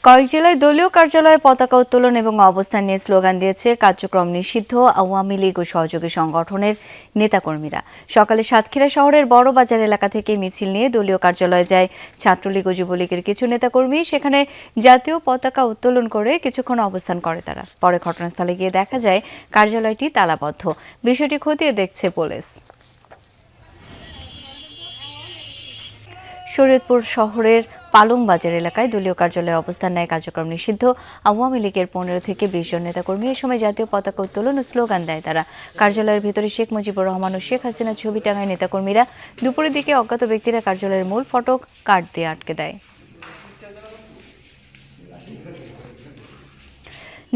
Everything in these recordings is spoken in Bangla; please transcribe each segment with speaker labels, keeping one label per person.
Speaker 1: কয়েক জেলায় দলীয় কার্যালয়ে পতাকা উত্তোলন এবং অবস্থান নিয়ে স্লোগান দিয়েছে কার্যক্রম নিষিদ্ধ আওয়ামী লীগ ও সহযোগী সংগঠনের নেতাকর্মীরা। সকালে সাতক্ষীরা শহরের বড় বাজার এলাকা থেকে মিছিল নিয়ে দলীয় কার্যালয়ে যায় ছাত্রলীগ ও যুবলীগের কিছু নেতাকর্মী। সেখানে জাতীয় পতাকা উত্তোলন করে কিছুক্ষণ অবস্থান করে তারা। পরে ঘটনাস্থলে গিয়ে দেখা যায় কার্যালয়টি তালাবদ্ধ। বিষয়টি খতিয়ে দেখছে পুলিশ। শরীয়তপুর শহরের পালং বাজার এলাকায় দলীয় কার্যালয়ে অবস্থান নেয় কার্যক্রম নিষিদ্ধ আওয়ামী লীগের ১৫ থেকে ২০ জন নেতাকর্মী। এ সময় জাতীয় পতাকা উত্তোলন ও স্লোগান দেয় তারা। কার্যালয়ের ভেতরে শেখ মুজিবুর রহমান ও শেখ হাসিনার ছবি টাঙায় নেতাকর্মীরা। দুপুরের দিকে অজ্ঞাত ব্যক্তিরা কার্যালয়ের মূল ফটক কাঠ দিয়ে আটকে দেয়।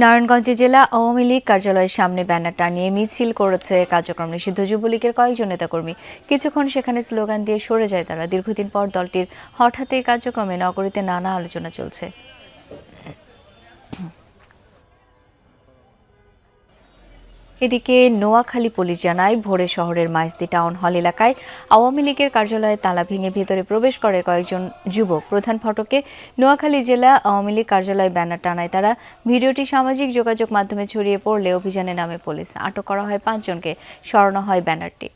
Speaker 1: নারায়ণগঞ্জে জেলা আওয়ামী লীগ কার্যালয়ের সামনে ব্যানার টানিয়ে মিছিল করেছে কার্যক্রম নিষিদ্ধ যুবলীগের কয়েকজন নেতাকর্মী। কিছুক্ষণ সেখানে স্লোগান দিয়ে সরে যায় তারা। দীর্ঘদিন পর দলটির হঠাৎ এই কার্যক্রমে নগরীতে নানা আলোচনা চলছে। এদিকে নোয়াখালী পুলিশ জানায়, ভোরে শহরের মাইজদি টাউন হল এলাকায় আওয়ামী লীগের কার্যালয়ে তালা ভেঙে ভেতরে প্রবেশ করে কয়েকজন যুবক। প্রধান ফটকে নোয়াখালী জেলা আওয়ামী লীগ কার্যালয়ে ব্যানার টানায় তারা। ভিডিওটি সামাজিক যোগাযোগ মাধ্যমে ছড়িয়ে পড়লে অভিযানে নামে পুলিশ। আটক করা হয় ৫ জনকে, সরানো হয় ব্যানারটি।